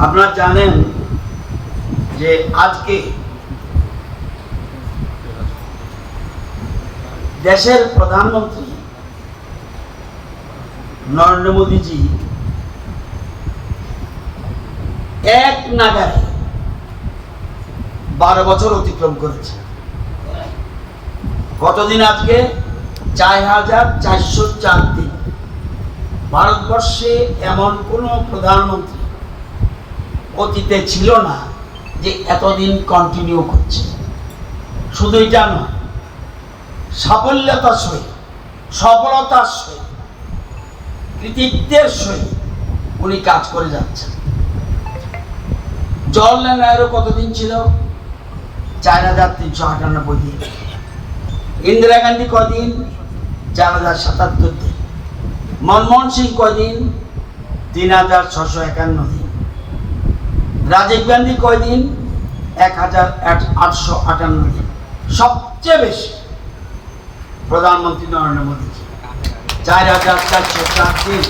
আপনারা জানেন যে আজকে দেশের প্রধানমন্ত্রী নরেন্দ্র মোদীজি এক নাগারে 12 বছর অতিক্রম করেছে। কতদিন আজকে? 4404 দিন। ভারতবর্ষে এমন কোন প্রধানমন্ত্রী অতীতে ছিল না যে এতদিন কন্টিনিউ করছে। শুধু এটা নয়, সাফল্যতার সহিত, সফলতার সহিত, কৃতিত্বের সহিত উনি কাজ করে যাচ্ছেন। জওয়াহরলাল নেহরু কতদিন ছিল? 4398 দিন। ইন্দিরা গান্ধী কদিন? 4077 দিন। মনমোহন সিং কদিন? 3651 দিন। রাজীব গান্ধী কয়দিন? 1858 দিন। সবচেয়ে বেশি প্রধানমন্ত্রী নরেন্দ্র মোদী 4404 দিন।